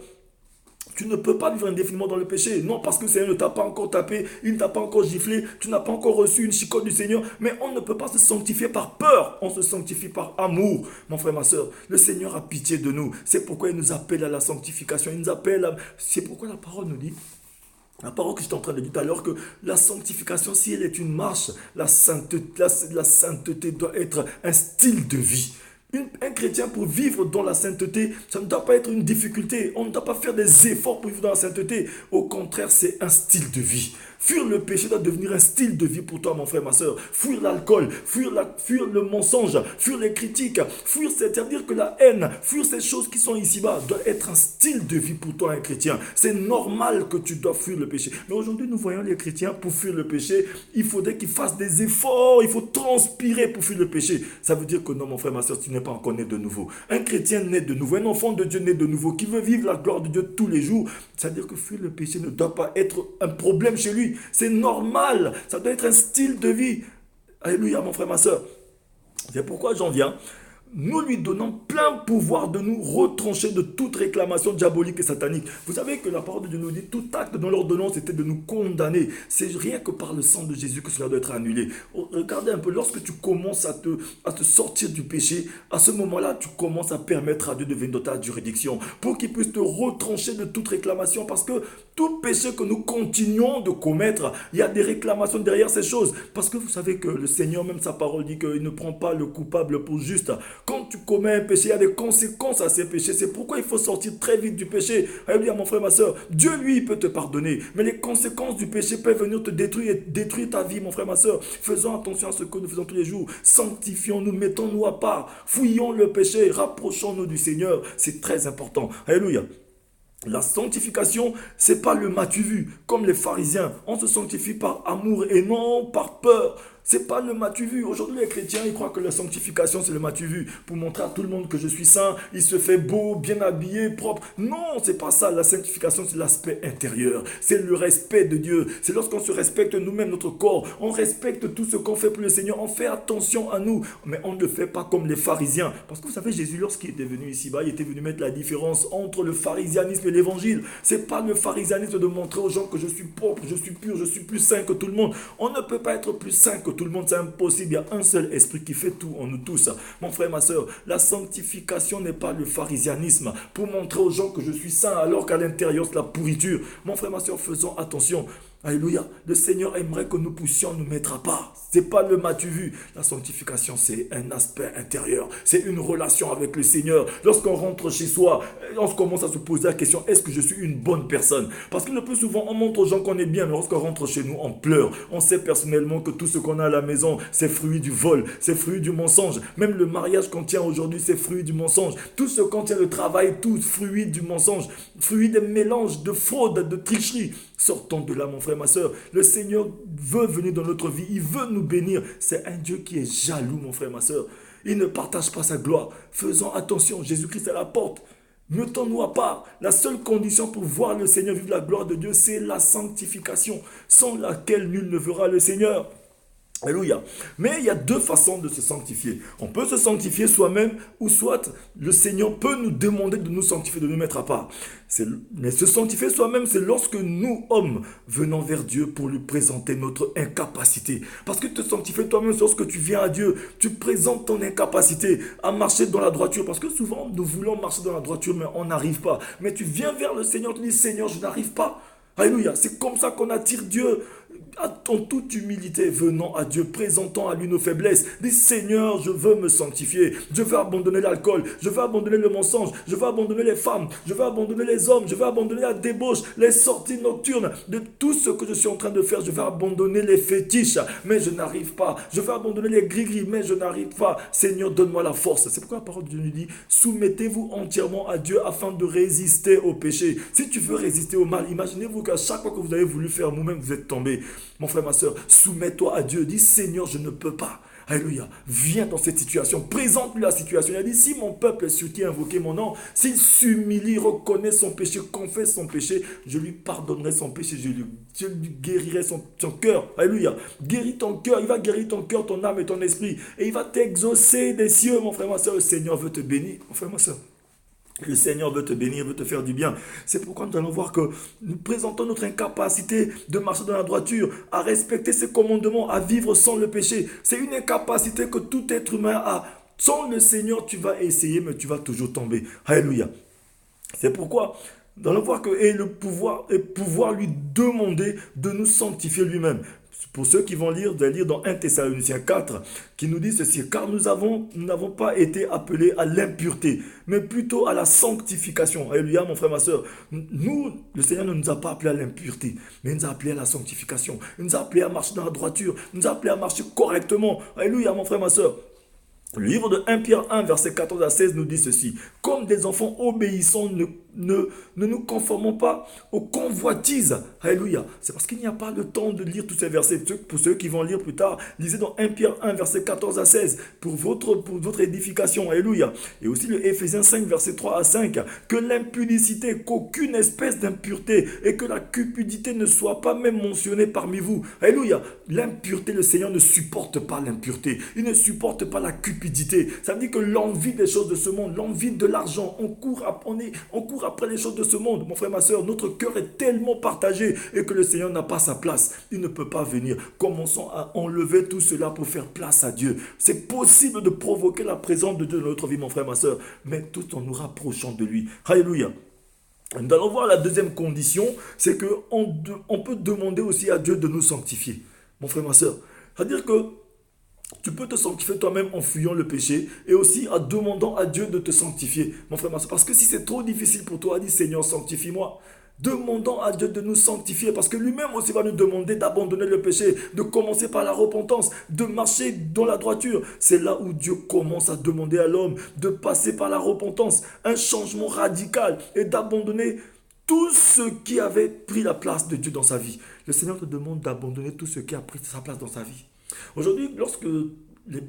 tu ne peux pas vivre indéfiniment dans le péché. Non, parce que le Seigneur ne t'a pas encore tapé, il ne t'a pas encore giflé, tu n'as pas encore reçu une chicotte du Seigneur. Mais on ne peut pas se sanctifier par peur, on se sanctifie par amour. Mon frère, ma soeur, le Seigneur a pitié de nous. C'est pourquoi il nous appelle à la sanctification. Il nous appelle à... C'est pourquoi la parole nous dit, la parole que j'étais en train de dire tout à l'heure, que la sanctification, si elle est une marche, la sainteté doit être un style de vie. Un chrétien, pour vivre dans la sainteté, ça ne doit pas être une difficulté. On ne doit pas faire des efforts pour vivre dans la sainteté. Au contraire, c'est un style de vie. Fuir le péché doit devenir un style de vie pour toi, mon frère, ma soeur. Fuir l'alcool, fuir le mensonge, fuir les critiques, fuir, c'est-à-dire que la haine, fuir ces choses qui sont ici-bas, doit être un style de vie pour toi, un chrétien. C'est normal que tu dois fuir le péché. Mais aujourd'hui, nous voyons les chrétiens, pour fuir le péché, il faudrait qu'ils fassent des efforts, il faut transpirer pour fuir le péché. Ça veut dire que non, mon frère, ma soeur, tu n'es pas encore né de nouveau. Un chrétien né de nouveau, un enfant de Dieu né de nouveau, qui veut vivre la gloire de Dieu tous les jours, c'est-à-dire que fuir le péché ne doit pas être un problème chez lui. C'est normal, ça doit être un style de vie. Alléluia, mon frère, ma soeur. C'est pourquoi j'en viens. Nous lui donnons plein pouvoir de nous retrancher de toute réclamation diabolique et satanique. Vous savez que la parole de Dieu nous dit, tout acte dans l'ordonnance était de nous condamner. C'est rien que par le sang de Jésus que cela doit être annulé. Regardez un peu, lorsque tu commences à te sortir du péché, à ce moment-là, tu commences à permettre à Dieu de venir dans ta juridiction pour qu'il puisse te retrancher de toute réclamation, parce que tout péché que nous continuons de commettre, il y a des réclamations derrière ces choses. Parce que vous savez que le Seigneur, même sa parole dit qu'il ne prend pas le coupable pour juste. Quand tu commets un péché, il y a des conséquences à ces péchés. C'est pourquoi il faut sortir très vite du péché. Alléluia, mon frère, ma soeur. Dieu, lui, il peut te pardonner. Mais les conséquences du péché peuvent venir te détruire et détruire ta vie, mon frère, ma soeur. Faisons attention à ce que nous faisons tous les jours. Sanctifions-nous, mettons-nous à part. Fouillons le péché, rapprochons-nous du Seigneur. C'est très important. Alléluia. La sanctification, c'est pas le m'as-tu vu, comme les pharisiens. On se sanctifie par amour et non par peur. C'est pas le m'as-tu vu. Aujourd'hui, les chrétiens, ils croient que la sanctification, c'est le m'as-tu vu. Pour montrer à tout le monde que je suis saint, il se fait beau, bien habillé, propre. Non, c'est pas ça. La sanctification, c'est l'aspect intérieur. C'est le respect de Dieu. C'est lorsqu'on se respecte nous-mêmes, notre corps. On respecte tout ce qu'on fait pour le Seigneur. On fait attention à nous. Mais on ne le fait pas comme les pharisiens. Parce que vous savez, Jésus, lorsqu'il était venu ici-bas, il était venu mettre la différence entre le pharisianisme et l'évangile. C'est pas le pharisianisme de montrer aux gens que je suis propre, je suis pur, je suis plus saint que tout le monde. On ne peut pas être plus saint que tout le monde, c'est impossible. Il y a un seul esprit qui fait tout en nous tous. Mon frère, ma soeur, la sanctification n'est pas le pharisianisme pour montrer aux gens que je suis saint alors qu'à l'intérieur c'est la pourriture. Mon frère, ma soeur, faisons attention. Alléluia. Le Seigneur aimerait que nous puissions nous mettre à part. Ce n'est pas le m'as-tu vu. La sanctification, c'est un aspect intérieur. C'est une relation avec le Seigneur. Lorsqu'on rentre chez soi, on commence à se poser la question, est-ce que je suis une bonne personne? Parce que le plus souvent, on montre aux gens qu'on est bien, mais lorsqu'on rentre chez nous, on pleure. On sait personnellement que tout ce qu'on a à la maison, c'est fruit du vol, c'est fruit du mensonge. Même le mariage qu'on tient aujourd'hui, c'est fruit du mensonge. Tout ce qu'on tient, le travail, tout fruit du mensonge. Fruit des mélanges, de fraude, de tricherie. Sortons de là, mon frère, ma soeur. Le Seigneur veut venir dans notre vie. Il veut nous bénir. C'est un Dieu qui est jaloux, mon frère, ma soeur. Il ne partage pas sa gloire. Faisons attention. Jésus-Christ est à la porte. Mettons-nous à part. La seule condition pour voir le Seigneur vivre la gloire de Dieu, c'est la sanctification, sans laquelle nul ne verra le Seigneur. Alléluia. Mais il y a deux façons de se sanctifier. On peut se sanctifier soi-même ou soit le Seigneur peut nous demander de nous sanctifier, de nous mettre à part. Mais se sanctifier soi-même, c'est lorsque nous, hommes, venons vers Dieu pour lui présenter notre incapacité. Parce que te sanctifier toi-même, c'est lorsque tu viens à Dieu, tu présentes ton incapacité à marcher dans la droiture. Parce que souvent, nous voulons marcher dans la droiture, mais on n'arrive pas. Mais tu viens vers le Seigneur, tu dis, Seigneur, je n'arrive pas. Alléluia. C'est comme ça qu'on attire Dieu. En toute humilité, venons à Dieu, présentons à lui nos faiblesses. Dis Seigneur, je veux me sanctifier. Je veux abandonner l'alcool. Je veux abandonner le mensonge. Je veux abandonner les femmes. Je veux abandonner les hommes. Je veux abandonner la débauche, les sorties nocturnes. De tout ce que je suis en train de faire, je veux abandonner les fétiches. Mais je n'arrive pas. Je veux abandonner les gris-gris. Mais je n'arrive pas. Seigneur, donne-moi la force. C'est pourquoi la parole de Dieu nous dit, soumettez-vous entièrement à Dieu afin de résister au péché. Si tu veux résister au mal, imaginez-vous qu'à chaque fois que vous avez voulu faire vous-même, vous êtes tombé. Mon frère, ma soeur, soumets-toi à Dieu. Dis, Seigneur, je ne peux pas. Alléluia. Viens dans cette situation. Présente-lui la situation. Il a dit, si mon peuple est sur qui invoquer mon nom, s'il s'humilie, reconnaît son péché, confesse son péché, je lui pardonnerai son péché. Je lui guérirai son cœur. Alléluia. Guéris ton cœur. Il va guérir ton cœur, ton âme et ton esprit. Et il va t'exaucer des cieux, mon frère, ma soeur. Le Seigneur veut te bénir. Mon frère, ma soeur. Le Seigneur veut te bénir, veut te faire du bien. C'est pourquoi nous allons voir que nous présentons notre incapacité de marcher dans la droiture, à respecter ses commandements, à vivre sans le péché. C'est une incapacité que tout être humain a. Sans le Seigneur, tu vas essayer, mais tu vas toujours tomber. Alléluia. C'est pourquoi nous allons voir que pouvoir lui demander de nous sanctifier lui-même. Pour ceux qui vont lire, vous allez lire dans 1 Thessaloniciens 4, qui nous dit ceci, car nous n'avons pas été appelés à l'impureté, mais plutôt à la sanctification. Alléluia, mon frère, ma soeur. Nous, le Seigneur ne nous a pas appelés à l'impureté, mais il nous a appelés à la sanctification. Il nous a appelés à marcher dans la droiture. Il nous a appelés à marcher correctement. Alléluia, mon frère, ma soeur. Le livre de 1 Pierre 1, verset 14 à 16 nous dit ceci. Comme des enfants obéissants, ne nous conformons pas aux convoitises. Alléluia. C'est parce qu'il n'y a pas le temps de lire tous ces versets. Pour ceux qui vont lire plus tard, lisez dans 1 Pierre 1, verset 14 à 16 pour votre édification. Alléluia. Et aussi le Éphésiens 5, verset 3 à 5. Que l'impudicité, qu'aucune espèce d'impureté et que la cupidité ne soit pas même mentionnée parmi vous. Alléluia. L'impureté, le Seigneur ne supporte pas l'impureté. Il ne supporte pas la cupidité. Ça veut dire que l'envie des choses de ce monde, l'envie de l'argent, on court après les choses de ce monde. Mon frère, ma soeur, notre cœur est tellement partagé et que le Seigneur n'a pas sa place. Il ne peut pas venir. Commençons à enlever tout cela pour faire place à Dieu. C'est possible de provoquer la présence de Dieu dans notre vie, mon frère, ma soeur, mais tout en nous rapprochant de lui. Alléluia. Nous allons voir la deuxième condition, c'est qu'on peut demander aussi à Dieu de nous sanctifier. Mon frère, ma soeur, c'est-à-dire que tu peux te sanctifier toi-même en fuyant le péché et aussi en demandant à Dieu de te sanctifier, mon frère, ma soeur. Parce que si c'est trop difficile pour toi, dis Seigneur, sanctifie-moi. Demandons à Dieu de nous sanctifier parce que lui-même aussi va nous demander d'abandonner le péché, de commencer par la repentance, de marcher dans la droiture. C'est là où Dieu commence à demander à l'homme de passer par la repentance, un changement radical et d'abandonner tout ce qui avait pris la place de Dieu dans sa vie. Le Seigneur te demande d'abandonner tout ce qui a pris sa place dans sa vie. Aujourd'hui, lorsque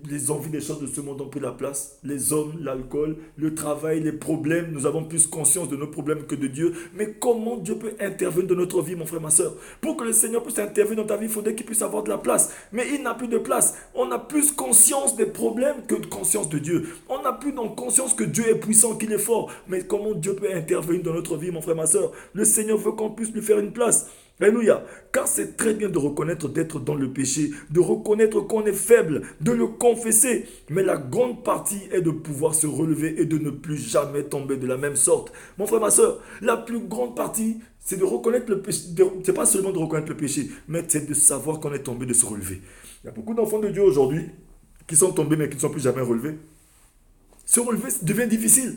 les envies des choses de ce monde ont pris la place, les hommes, l'alcool, le travail, les problèmes, nous avons plus conscience de nos problèmes que de Dieu. Mais comment Dieu peut intervenir dans notre vie, mon frère, ma soeur? Pour que le Seigneur puisse intervenir dans ta vie, il faudrait qu'il puisse avoir de la place. Mais il n'a plus de place. On a plus conscience des problèmes que de conscience de Dieu. On n'a plus donc conscience que Dieu est puissant, qu'il est fort. Mais comment Dieu peut intervenir dans notre vie, mon frère, ma soeur? Le Seigneur veut qu'on puisse lui faire une place. Alléluia. Car c'est très bien de reconnaître d'être dans le péché, de reconnaître qu'on est faible, de le confesser. Mais la grande partie est de pouvoir se relever et de ne plus jamais tomber de la même sorte. Mon frère, ma soeur, la plus grande partie, c'est de reconnaître le péché. C'est pas seulement de reconnaître le péché, mais c'est de savoir qu'on est tombé, de se relever. Il y a beaucoup d'enfants de Dieu aujourd'hui qui sont tombés mais qui ne sont plus jamais relevés. Se relever devient difficile.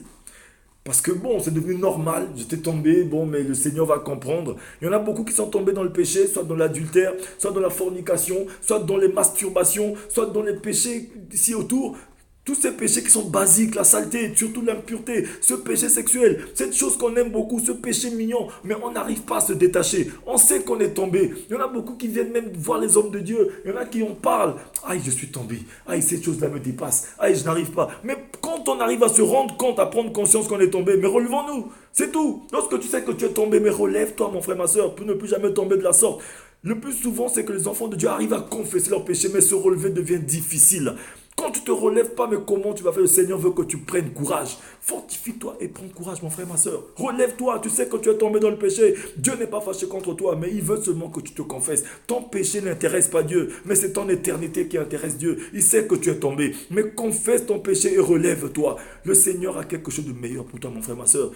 Parce que bon, c'est devenu normal, j'étais tombé, bon, mais le Seigneur va comprendre. Il y en a beaucoup qui sont tombés dans le péché, soit dans l'adultère, soit dans la fornication, soit dans les masturbations, soit dans les péchés ici autour. Tous ces péchés qui sont basiques, la saleté, surtout l'impureté, ce péché sexuel, cette chose qu'on aime beaucoup, ce péché mignon, mais on n'arrive pas à se détacher. On sait qu'on est tombé. Il y en a beaucoup qui viennent même voir les hommes de Dieu. Il y en a qui en parlent. Aïe, je suis tombé. Aïe, cette chose-là me dépasse. Aïe, je n'arrive pas. Mais quand on arrive à se rendre compte, à prendre conscience qu'on est tombé, mais relevons-nous. C'est tout. Lorsque tu sais que tu es tombé, mais relève-toi, mon frère, ma soeur, pour ne plus jamais tomber de la sorte. Le plus souvent, c'est que les enfants de Dieu arrivent à confesser leurs péchés, mais se relever devient difficile. Quand tu ne te relèves pas, mais comment tu vas faire? Le Seigneur veut que tu prennes courage. Fortifie-toi et prends courage, mon frère, ma soeur. Relève-toi. Tu sais que tu es tombé dans le péché. Dieu n'est pas fâché contre toi, mais il veut seulement que tu te confesses. Ton péché n'intéresse pas Dieu, mais c'est ton éternité qui intéresse Dieu. Il sait que tu es tombé, mais confesse ton péché et relève-toi. Le Seigneur a quelque chose de meilleur pour toi, mon frère, ma soeur.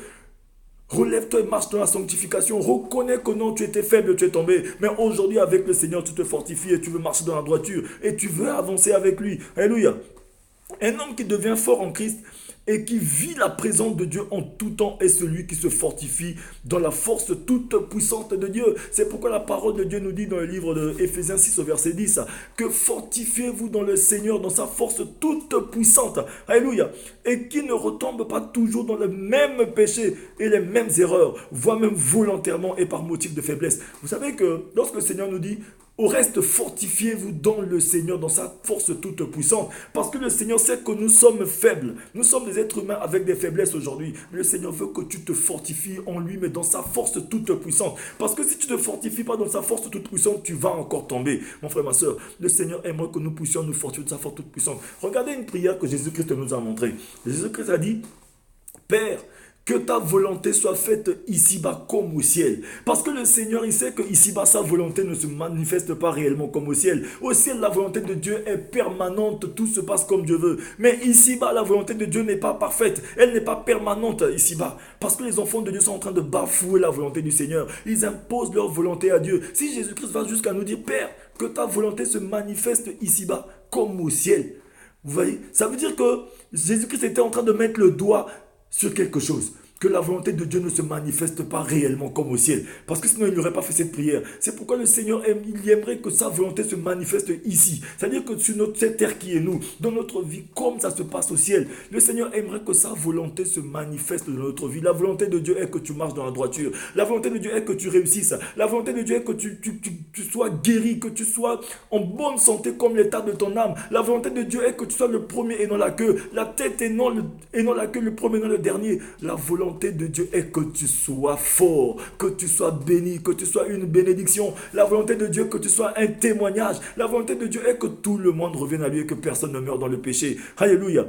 Relève-toi et marche dans la sanctification. Reconnais que non, tu étais faible, tu es tombé. Mais aujourd'hui, avec le Seigneur, tu te fortifies et tu veux marcher dans la droiture. Et tu veux avancer avec lui. Alléluia. Un homme qui devient fort en Christ et qui vit la présence de Dieu en tout temps est celui qui se fortifie dans la force toute puissante de Dieu. C'est pourquoi la parole de Dieu nous dit dans le livre de Éphésiens 6 au verset 10 que fortifiez-vous dans le Seigneur, dans sa force toute puissante. Alléluia. Et qui ne retombe pas toujours dans le même péché et les mêmes erreurs, voire même volontairement et par motif de faiblesse. Vous savez que lorsque le Seigneur nous dit au reste, fortifiez-vous dans le Seigneur, dans sa force toute puissante. Parce que le Seigneur sait que nous sommes faibles. Nous sommes des êtres humains avec des faiblesses aujourd'hui. Mais le Seigneur veut que tu te fortifies en lui, mais dans sa force toute puissante. Parce que si tu ne te fortifies pas dans sa force toute puissante, tu vas encore tomber. Mon frère, ma soeur, le Seigneur aimerait que nous puissions nous fortifier de sa force toute puissante. Regardez une prière que Jésus-Christ nous a montrée. Jésus-Christ a dit, Père, que ta volonté soit faite ici-bas comme au ciel. Parce que le Seigneur, il sait que ici-bas, sa volonté ne se manifeste pas réellement comme au ciel. Au ciel, la volonté de Dieu est permanente, tout se passe comme Dieu veut. Mais ici-bas, la volonté de Dieu n'est pas parfaite. Elle n'est pas permanente ici-bas. Parce que les enfants de Dieu sont en train de bafouer la volonté du Seigneur. Ils imposent leur volonté à Dieu. Si Jésus-Christ va jusqu'à nous dire, Père, que ta volonté se manifeste ici-bas comme au ciel. Vous voyez? Ça veut dire que Jésus-Christ était en train de mettre le doigt sur quelque chose. Que la volonté de Dieu ne se manifeste pas réellement comme au ciel. Parce que sinon, il n'aurait pas fait cette prière. C'est pourquoi le Seigneur il aimerait que sa volonté se manifeste ici. C'est-à-dire que sur cette terre qui est nous, dans notre vie, comme ça se passe au ciel, le Seigneur aimerait que sa volonté se manifeste dans notre vie. La volonté de Dieu est que tu marches dans la droiture. La volonté de Dieu est que tu réussisses. La volonté de Dieu est que tu sois guéri, que tu sois en bonne santé comme l'état de ton âme. La volonté de Dieu est que tu sois le premier et non la queue. La tête et non la queue, le premier et non le dernier. La volonté de Dieu est que tu sois fort, que tu sois béni, que tu sois une bénédiction. La volonté de Dieu est que tu sois un témoignage. La volonté de Dieu est que tout le monde revienne à lui et que personne ne meure dans le péché. Alléluia.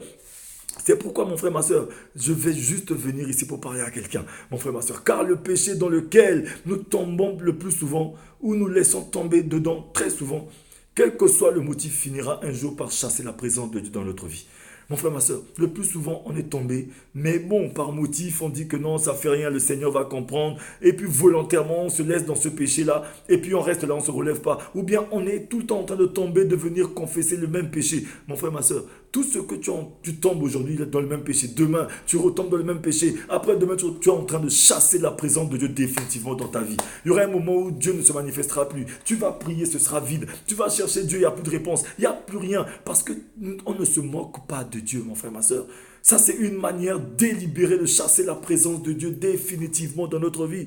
C'est pourquoi, mon frère, ma soeur, je vais juste venir ici pour parler à quelqu'un, mon frère, ma soeur. Car le péché dans lequel nous tombons le plus souvent, ou nous laissons tomber dedans très souvent, quel que soit le motif, finira un jour par chasser la présence de Dieu dans notre vie. Mon frère, ma soeur, le plus souvent, on est tombé. Mais bon, par motif, on dit que non, ça fait rien, le Seigneur va comprendre. Et puis, volontairement, on se laisse dans ce péché-là. Et puis, on reste là, on ne se relève pas. Ou bien, on est tout le temps en train de tomber, de venir confesser le même péché. Mon frère, ma soeur, tout ce que tu tombes aujourd'hui dans le même péché. Demain, tu retombes dans le même péché. Après, demain, tu es en train de chasser la présence de Dieu définitivement dans ta vie. Il y aura un moment où Dieu ne se manifestera plus. Tu vas prier, ce sera vide. Tu vas chercher Dieu, il n'y a plus de réponse. Il n'y a plus rien. Parce qu'on ne se moque pas de Dieu, mon frère, ma soeur. Ça, c'est une manière délibérée de chasser la présence de Dieu définitivement dans notre vie.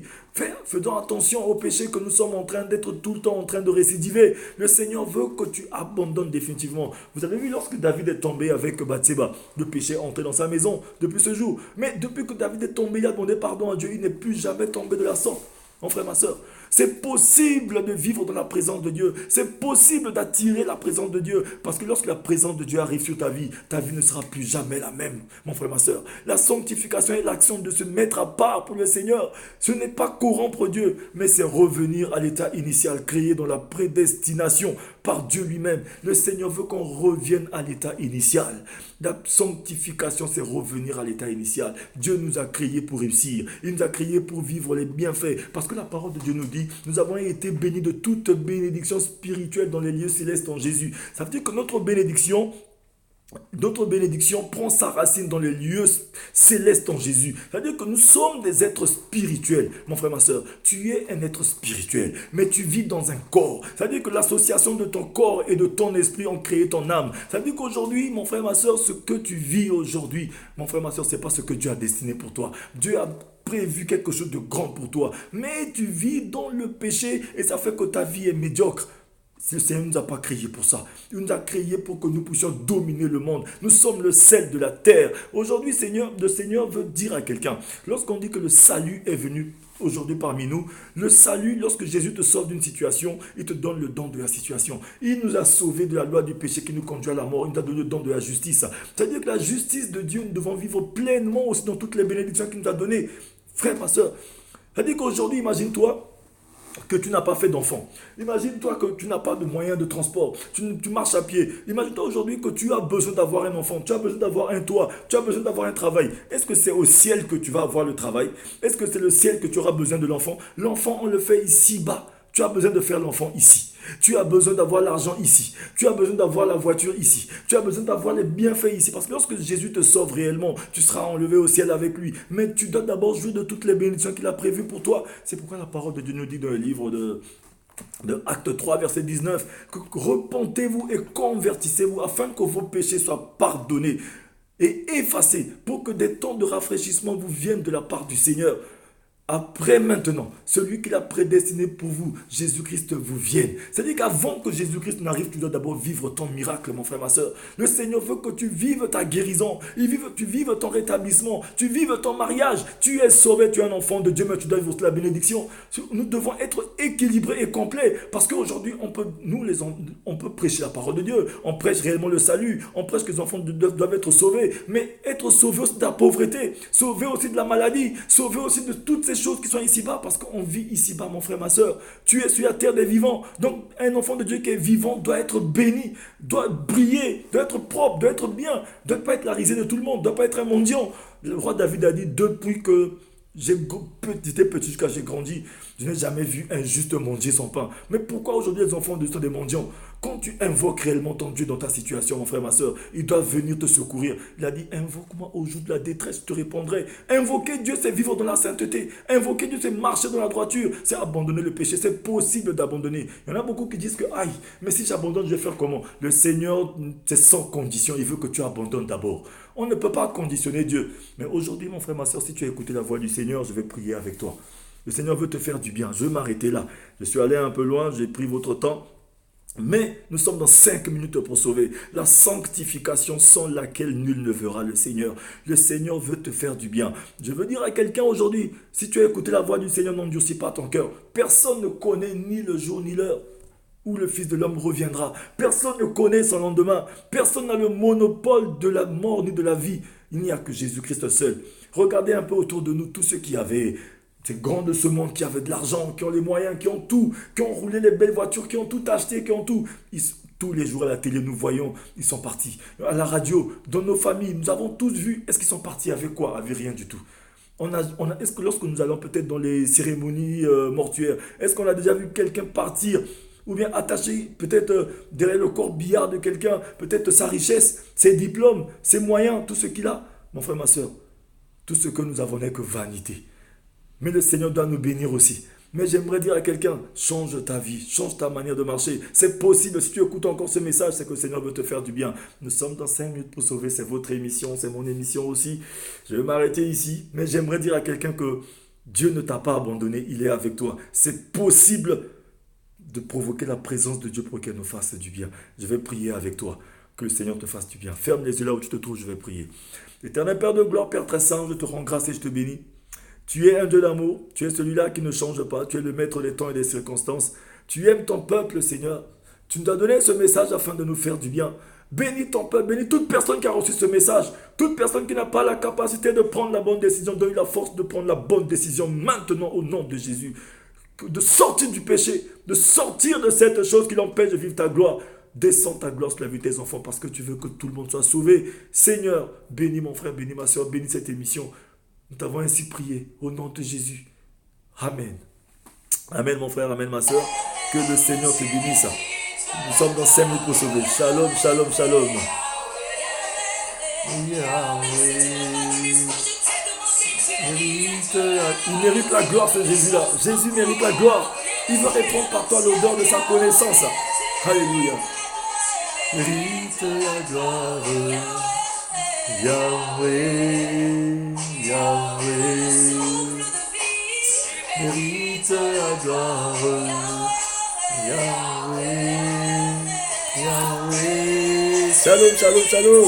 Faisons attention au péché que nous sommes en train d'être tout le temps en train de récidiver. Le Seigneur veut que tu abandonnes définitivement. Vous avez vu lorsque David est tombé avec Bathsheba, le péché est entré dans sa maison depuis ce jour. Mais depuis que David est tombé, il a demandé pardon à Dieu, il n'est plus jamais tombé de la sorte. Mon frère, ma soeur, C'est possible de vivre dans la présence de Dieu. C'est possible d'attirer la présence de Dieu. Parce que lorsque la présence de Dieu arrive sur ta vie ne sera plus jamais la même, mon frère, ma soeur. La sanctification est l'action de se mettre à part pour le Seigneur. Ce n'est pas corrompre Dieu, mais c'est revenir à l'état initial, créé dans la prédestination par Dieu lui-même. Le Seigneur veut qu'on revienne à l'état initial. La sanctification, c'est revenir à l'état initial. Dieu nous a créés pour réussir. Il nous a créés pour vivre les bienfaits. Parce que la parole de Dieu nous dit, nous avons été bénis de toute bénédiction spirituelle dans les lieux célestes en Jésus. Ça veut dire que notre bénédiction prend sa racine dans les lieux célestes en Jésus. C'est-à-dire que nous sommes des êtres spirituels. Mon frère, ma soeur, tu es un être spirituel, mais tu vis dans un corps. C'est-à-dire que l'association de ton corps et de ton esprit ont créé ton âme. C'est-à-dire qu'aujourd'hui, mon frère, ma soeur, ce que tu vis aujourd'hui, mon frère, ma soeur, ce n'est pas ce que Dieu a destiné pour toi. Dieu a prévu quelque chose de grand pour toi. Mais tu vis dans le péché et ça fait que ta vie est médiocre. Le Seigneur ne nous a pas créés pour ça. Il nous a créés pour que nous puissions dominer le monde. Nous sommes le sel de la terre. Aujourd'hui, le Seigneur veut dire à quelqu'un, lorsqu'on dit que le salut est venu aujourd'hui parmi nous, le salut, lorsque Jésus te sauve d'une situation, il te donne le don de la situation. Il nous a sauvés de la loi du péché qui nous conduit à la mort. Il nous a donné le don de la justice. C'est-à-dire que la justice de Dieu, nous devons vivre pleinement aussi dans toutes les bénédictions qu'il nous a données. Frère, ma soeur, c'est-à-dire qu'aujourd'hui, imagine-toi que tu n'as pas fait d'enfant. Imagine-toi que tu n'as pas de moyens de transport. Tu marches à pied. Imagine-toi aujourd'hui que tu as besoin d'avoir un enfant. Tu as besoin d'avoir un toit. Tu as besoin d'avoir un travail. Est-ce que c'est au ciel que tu vas avoir le travail? Est-ce que c'est le ciel que tu auras besoin de l'enfant? L'enfant, on le fait ici-bas. Tu as besoin de faire l'enfant ici. Tu as besoin d'avoir l'argent ici. Tu as besoin d'avoir la voiture ici. Tu as besoin d'avoir les bienfaits ici. Parce que lorsque Jésus te sauve réellement, tu seras enlevé au ciel avec lui. Mais tu dois d'abord jouir de toutes les bénédictions qu'il a prévues pour toi. C'est pourquoi la parole de Dieu nous dit dans le livre de Acte 3, verset 19, que repentez-vous et convertissez-vous afin que vos péchés soient pardonnés et effacés pour que des temps de rafraîchissement vous viennent de la part du Seigneur. Après maintenant, celui qu'il a prédestiné pour vous, Jésus-Christ, vous vienne. C'est-à-dire qu'avant que Jésus-Christ n'arrive, tu dois d'abord vivre ton miracle, mon frère, ma soeur. Le Seigneur veut que tu vives ta guérison, tu vives ton rétablissement, tu vives ton mariage. Tu es sauvé, tu es un enfant de Dieu, mais tu dois vivre la bénédiction. Nous devons être équilibrés et complets, parce qu'aujourd'hui, on peut prêcher la parole de Dieu, on prêche réellement le salut, on prêche que les enfants doivent être sauvés, mais être sauvés aussi de la pauvreté, sauvés aussi de la maladie, sauvés aussi de toutes ces choses qui sont ici-bas, parce qu'on vit ici-bas, mon frère, ma soeur. Tu es sur la terre des vivants. Donc, un enfant de Dieu qui est vivant doit être béni, doit briller, doit être propre, doit être bien, doit pas être la risée de tout le monde, doit pas être un mendiant. Le roi David a dit, depuis que j'étais petit jusqu'à j'ai grandi, je n'ai jamais vu un juste mendier sans pain. Mais pourquoi aujourd'hui les enfants de Dieu sont des mendiants? Quand tu invoques réellement ton Dieu dans ta situation, mon frère, ma soeur, il doit venir te secourir. Il a dit, invoque-moi au jour de la détresse, je te répondrai. Invoquer Dieu, c'est vivre dans la sainteté. Invoquer Dieu, c'est marcher dans la droiture. C'est abandonner le péché. C'est possible d'abandonner. Il y en a beaucoup qui disent que, aïe, mais si j'abandonne, je vais faire comment? Le Seigneur, c'est sans condition. Il veut que tu abandonnes d'abord. On ne peut pas conditionner Dieu. Mais aujourd'hui, mon frère, ma soeur, si tu as écouté la voix du Seigneur, je vais prier avec toi. Le Seigneur veut te faire du bien. Je vais m'arrêter là. Je suis allé un peu loin, j'ai pris votre temps. Mais nous sommes dans 5 minutes pour sauver. La sanctification sans laquelle nul ne verra le Seigneur. Le Seigneur veut te faire du bien. Je veux dire à quelqu'un aujourd'hui, si tu as écouté la voix du Seigneur, n'endurcis pas ton cœur. Personne ne connaît ni le jour ni l'heure où le Fils de l'homme reviendra. Personne ne connaît son lendemain. Personne n'a le monopole de la mort ni de la vie. Il n'y a que Jésus-Christ seul. Regardez un peu autour de nous tous ceux qui avaient... Ces grands de ce monde qui avaient de l'argent, qui ont les moyens, qui ont tout, qui ont roulé les belles voitures, qui ont tout acheté, qui ont tout. Tous les jours à la télé, nous voyons, ils sont partis. À la radio, dans nos familles, nous avons tous vu. Est-ce qu'ils sont partis avec quoi? Avec rien du tout. Est-ce que lorsque nous allons peut-être dans les cérémonies mortuaires, est-ce qu'on a déjà vu quelqu'un partir ou bien attaché peut-être derrière le corbillard de quelqu'un, peut-être sa richesse, ses diplômes, ses moyens, tout ce qu'il a? Mon frère, ma soeur, tout ce que nous avons n'est que vanité. Mais le Seigneur doit nous bénir aussi. Mais j'aimerais dire à quelqu'un, change ta vie, change ta manière de marcher. C'est possible, si tu écoutes encore ce message, c'est que le Seigneur veut te faire du bien. Nous sommes dans 5 minutes pour sauver, c'est votre émission, c'est mon émission aussi. Je vais m'arrêter ici, mais j'aimerais dire à quelqu'un que Dieu ne t'a pas abandonné, il est avec toi. C'est possible de provoquer la présence de Dieu pour qu'elle nous fasse du bien. Je vais prier avec toi, que le Seigneur te fasse du bien. Ferme les yeux là où tu te trouves, je vais prier. Éternel Père de gloire, Père très saint, je te rends grâce et je te bénis. Tu es un Dieu d'amour, tu es celui-là qui ne change pas, tu es le maître des temps et des circonstances. Tu aimes ton peuple, Seigneur. Tu nous as donné ce message afin de nous faire du bien. Bénis ton peuple, bénis toute personne qui a reçu ce message, toute personne qui n'a pas la capacité de prendre la bonne décision, donne la force de prendre la bonne décision maintenant au nom de Jésus. De sortir du péché, de sortir de cette chose qui l'empêche de vivre ta gloire. Descends ta gloire sur la vie de tes enfants parce que tu veux que tout le monde soit sauvé. Seigneur, bénis mon frère, bénis ma soeur, bénis cette émission. Nous t'avons ainsi prié au nom de Jésus. Amen. Amen mon frère, amen ma soeur. Que le Seigneur te bénisse. Nous sommes dans 5 minutes pour sauver. Shalom, shalom, shalom. Il mérite la gloire ce Jésus-là. Jésus mérite la gloire. Il veut répondre par toi l'odeur de sa connaissance. Alléluia. Mérite la gloire. Yahweh, Yahweh. Mérite la gloire. Yahweh, Yahweh. Shalom, shalom, shalom.